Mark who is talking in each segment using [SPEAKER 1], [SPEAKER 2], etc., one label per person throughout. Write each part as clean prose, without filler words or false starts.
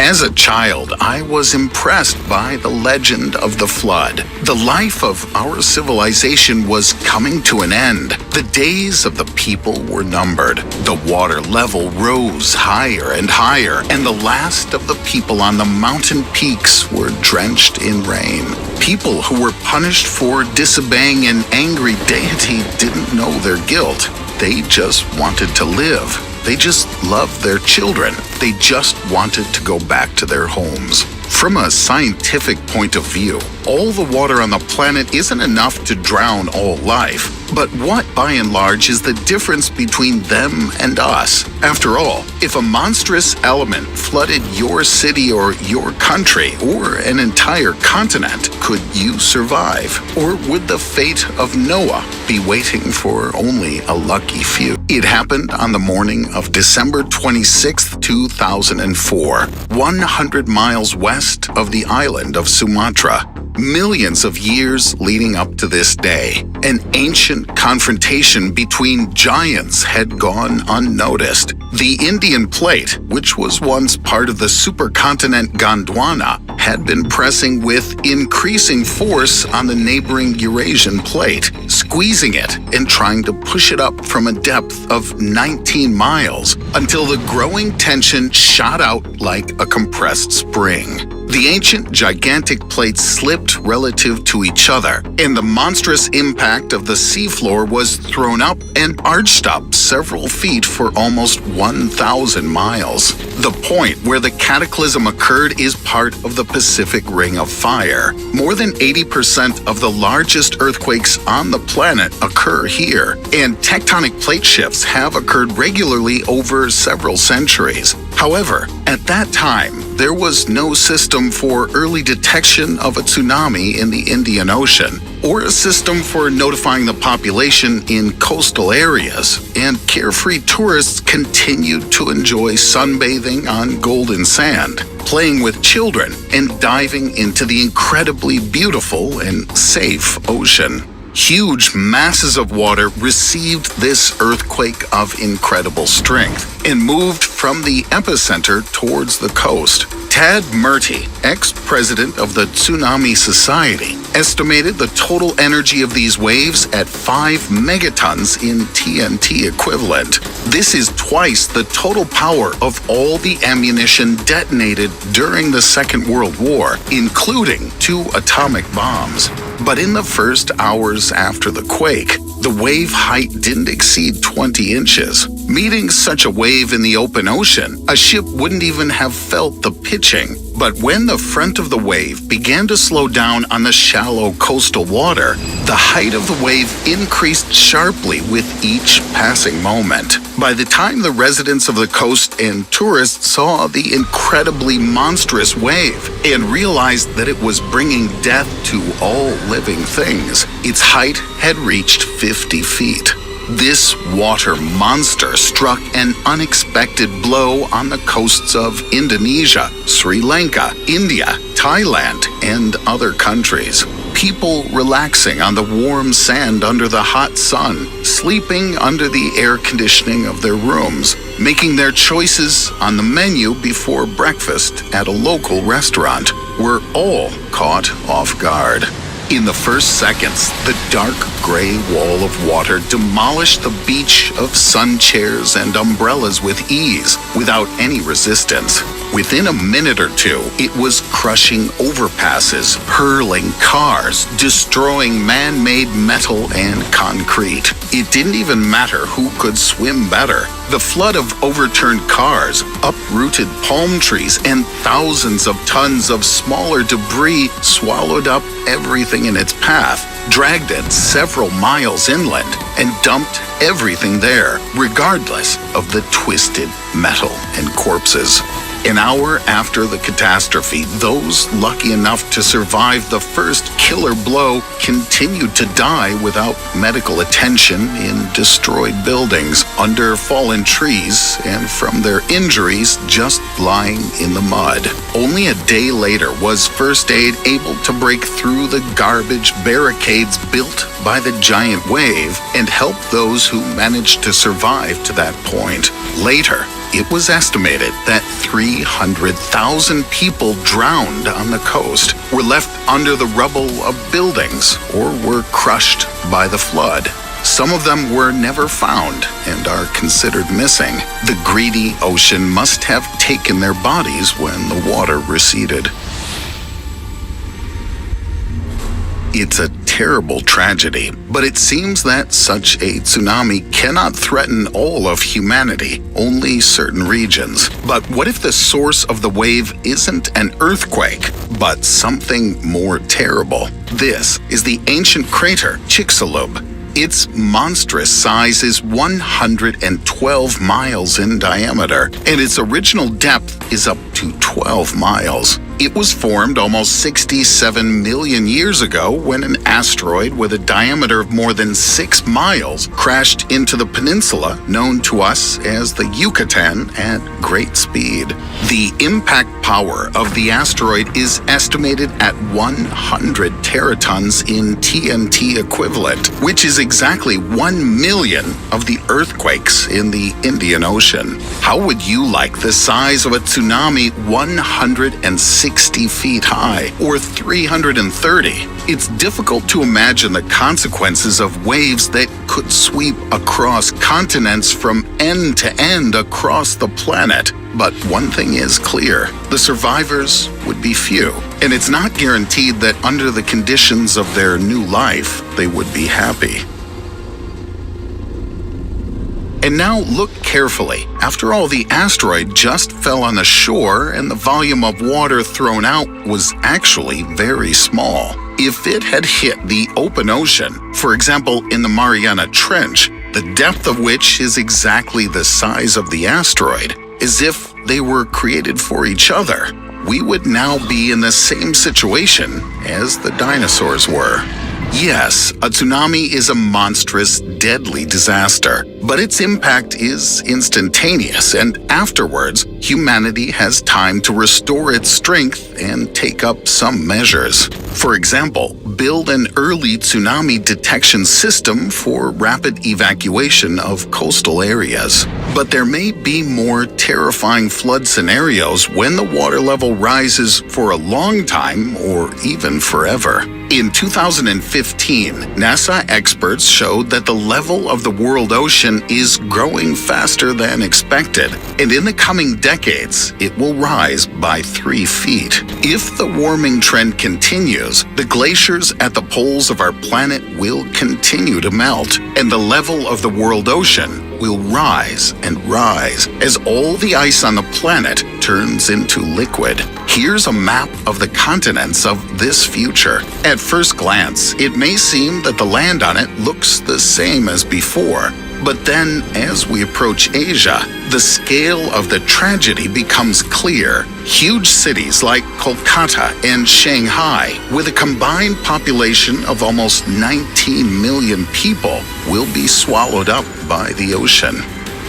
[SPEAKER 1] As a child, I was impressed by the legend of the flood. The life of our civilization was coming to an end. The days of the people were numbered. The water level rose higher and higher, and the last of the people on the mountain peaks were drenched in rain. People who were punished for disobeying an angry deity didn't know their guilt. They just wanted to live. They just loved their children. They just wanted to go back to their homes. From a scientific point of view, all the water on the planet isn't enough to drown all life. But what, by and large, is the difference between them and us? After all, if a monstrous element flooded your city or your country or an entire continent, could you survive? Or would the fate of Noah be waiting for only a lucky few? It happened on the morning of December 26, 2004, 100 miles west of the island of Sumatra. Millions of years leading up to this day, an ancient confrontation between giants had gone unnoticed. The Indian Plate, which was once part of the supercontinent Gondwana, had been pressing with increasing force on the neighboring Eurasian Plate, squeezing it and trying to push it up from a depth of 19 miles until the growing tension shot out like a compressed spring. The ancient gigantic plates slipped relative to each other, and the monstrous impact of the seafloor was thrown up and arched up several feet for almost 1,000 miles. The point where the cataclysm occurred is part of the Pacific Ring of Fire. More than 80% of the largest earthquakes on the planet occur here, and tectonic plate shifts have occurred regularly over several centuries. However, at that time, there was no system for early detection of a tsunami in the Indian Ocean, or a system for notifying the population in coastal areas, and carefree tourists continued to enjoy sunbathing on golden sand, playing with children, and diving into the incredibly beautiful and safe ocean. Huge masses of water received this earthquake of incredible strength and moved from the epicenter towards the coast. Tad Murty, ex-president of the Tsunami Society, estimated the total energy of these waves at 5 megatons in TNT equivalent. This is twice the total power of all the ammunition detonated during the Second World War, including 2 atomic bombs. But in the first hours after the quake, the wave height didn't exceed 20 inches. Meeting such a wave in the open ocean, a ship wouldn't even have felt the pitching. But when the front of the wave began to slow down on the shallow coastal water, the height of the wave increased sharply with each passing moment. By the time the residents of the coast and tourists saw the incredibly monstrous wave and realized that it was bringing death to all living things, its height had reached 50 feet. This water monster struck an unexpected blow on the coasts of Indonesia, Sri Lanka, India, Thailand, and other countries. People relaxing on the warm sand under the hot sun, sleeping under the air conditioning of their rooms, making their choices on the menu before breakfast at a local restaurant, were all caught off guard. In the first seconds, the dark gray wall of water demolished the beach of sun chairs and umbrellas with ease, without any resistance. Within a minute or two, it was crushing overpasses, hurling cars, destroying man-made metal and concrete. It didn't even matter who could swim better. The flood of overturned cars, uprooted palm trees, and thousands of tons of smaller debris swallowed up everything in its path, dragged it several miles inland, and dumped everything there, regardless of the twisted metal and corpses. An hour after the catastrophe, those lucky enough to survive the first killer blow continued to die without medical attention in destroyed buildings, under fallen trees, and from their injuries just lying in the mud. Only a day later was first aid able to break through the garbage barricades built by the giant wave and help those who managed to survive to that point. Later, It was estimated that 300,000 people drowned on the coast, were left under the rubble of buildings, or were crushed by the flood. Some of them were never found and are considered missing. The greedy ocean must have taken their bodies when the water receded. It's a terrible tragedy, but it seems that such a tsunami cannot threaten all of humanity, only certain regions. But what if the source of the wave isn't an earthquake, but something more terrible? This is the ancient crater Chicxulub. Its monstrous size is 112 miles in diameter, and its original depth is up to 12 miles. It was formed almost 67 million years ago when an asteroid with a diameter of more than 6 miles crashed into the peninsula known to us as the Yucatan at great speed. The impact power of the asteroid is estimated at 100 teratons in TNT equivalent, which is exactly 1 million of the earthquakes in the Indian Ocean. How would you like the size of a tsunami 160 feet high, or 330? It's difficult to imagine the consequences of waves that could sweep across continents from end to end across the planet. But one thing is clear, the survivors would be few, and it's not guaranteed that under the conditions of their new life, they would be happy. And now look carefully. After all, the asteroid just fell on the shore and the volume of water thrown out was actually very small. If it had hit the open ocean, for example in the Mariana Trench, the depth of which is exactly the size of the asteroid, as if they were created for each other, we would now be in the same situation as the dinosaurs were. Yes, a tsunami is a monstrous, deadly disaster, but its impact is instantaneous, and afterwards, humanity has time to restore its strength and take up some measures. For example, build an early tsunami detection system for rapid evacuation of coastal areas. But there may be more terrifying flood scenarios when the water level rises for a long time or even forever. In 2015, NASA experts showed that the level of the world ocean is growing faster than expected, and in the coming decades, it will rise by 3 feet. If the warming trend continues, the glaciers at the poles of our planet will continue to melt, and the level of the world ocean will rise and rise as all the ice on the planet turns into liquid. Here's a map of the continents of this future. At first glance, it may seem that the land on it looks the same as before. But then, as we approach Asia, the scale of the tragedy becomes clear. Huge cities like Kolkata and Shanghai, with a combined population of almost 19 million people, will be swallowed up by the ocean.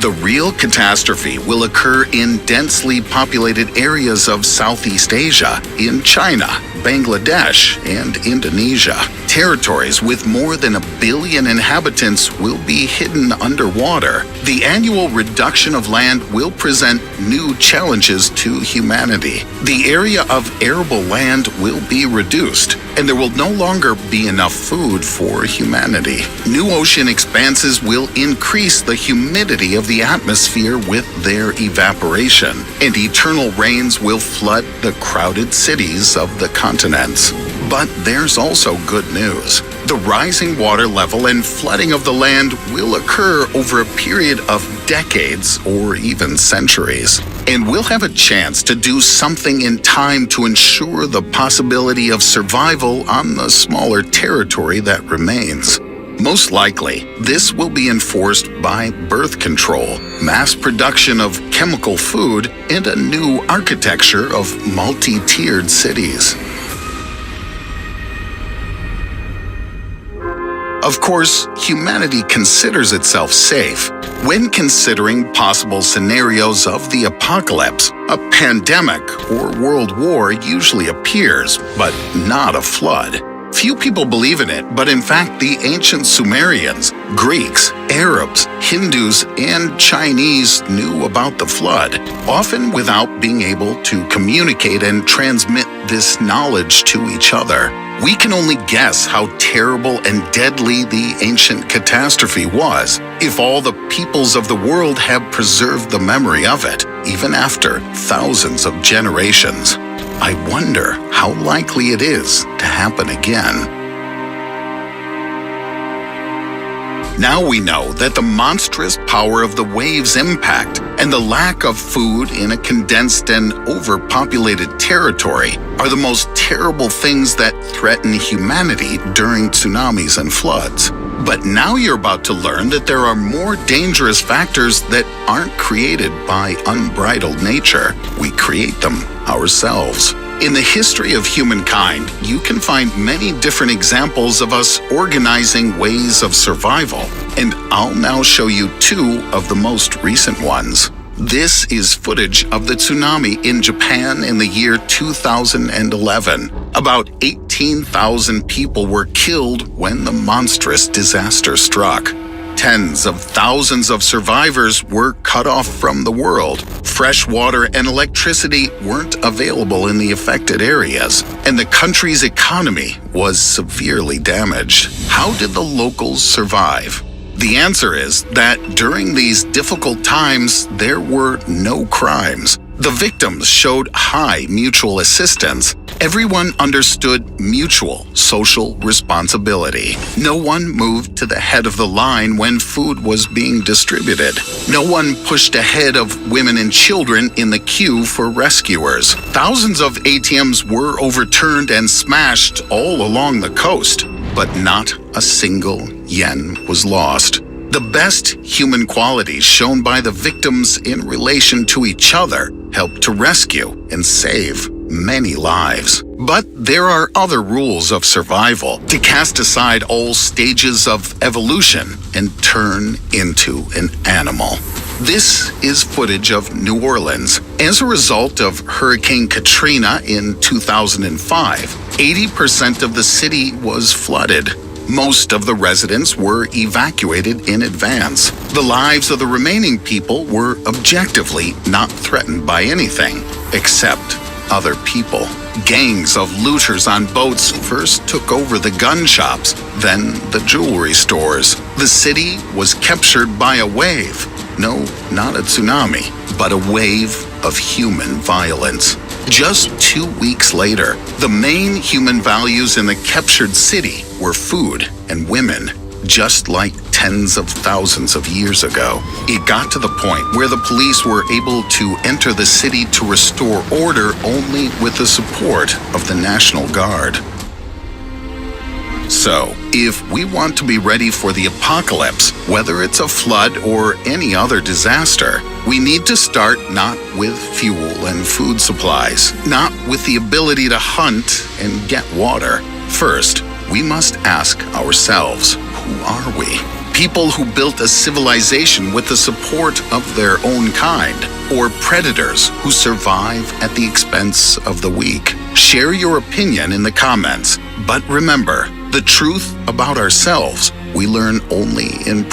[SPEAKER 1] The real catastrophe will occur in densely populated areas of Southeast Asia, in China, Bangladesh, and Indonesia. Territories with more than 1 billion inhabitants will be hidden underwater. The annual reduction of land will present new challenges to humanity. The area of arable land will be reduced, and there will no longer be enough food for humanity. New ocean expanses will increase the humidity of the atmosphere with their evaporation, and eternal rains will flood the crowded cities of the continents. But there's also good news. The rising water level and flooding of the land will occur over a period of decades or even centuries. And we'll have a chance to do something in time to ensure the possibility of survival on the smaller territory that remains. Most likely, this will be enforced by birth control, mass production of chemical food, and a new architecture of multi-tiered cities. Of course, humanity considers itself safe. When considering possible scenarios of the apocalypse, a pandemic or world war usually appears, but not a flood. Few people believe in it, but in fact, the ancient Sumerians, Greeks, Arabs, Hindus, and Chinese knew about the flood, often without being able to communicate and transmit this knowledge to each other. We can only guess how terrible and deadly the ancient catastrophe was if all the peoples of the world have preserved the memory of it, even after thousands of generations. I wonder how likely it is to happen again. Now we know that the monstrous power of the wave's impact and the lack of food in a condensed and overpopulated territory are the most terrible things that threaten humanity during tsunamis and floods. But now you're about to learn that there are more dangerous factors that aren't created by unbridled nature. We create them ourselves. In the history of humankind, you can find many different examples of us organizing ways of survival, and I'll now show you two of the most recent ones. This is footage of the tsunami in Japan in the year 2011. About 18,000 people were killed when the monstrous disaster struck. Tens of thousands of survivors were cut off from the world. Fresh water and electricity weren't available in the affected areas, and the country's economy was severely damaged. How did the locals survive? The answer is that during these difficult times, there were no crimes. The victims showed high mutual assistance. Everyone understood mutual social responsibility. No one moved to the head of the line when food was being distributed. No one pushed ahead of women and children in the queue for rescuers. Thousands of ATMs were overturned and smashed all along the coast, but not a single yen was lost. The best human qualities shown by the victims in relation to each other helped to rescue and save many lives. But there are other rules of survival: to cast aside all stages of evolution and turn into an animal. This is footage of New Orleans. As a result of Hurricane Katrina in 2005, 80% of the city was flooded. Most of the residents were evacuated in advance. The lives of the remaining people were objectively not threatened by anything except other people. Gangs of looters on boats first took over the gun shops, then the jewelry stores. The city was captured by a wave. No, not a tsunami, but a wave of human violence. Just 2 weeks later, the main human values in the captured city were food and women, just like tens of thousands of years ago. It got to the point where the police were able to enter the city to restore order only with the support of the National Guard. So, if we want to be ready for the apocalypse, whether it's a flood or any other disaster, we need to start not with fuel and food supplies, not with the ability to hunt and get water. First, we must ask ourselves, who are we? People who built a civilization with the support of their own kind, or predators who survive at the expense of the weak? Share your opinion in the comments, but remember, the truth about ourselves we learn only in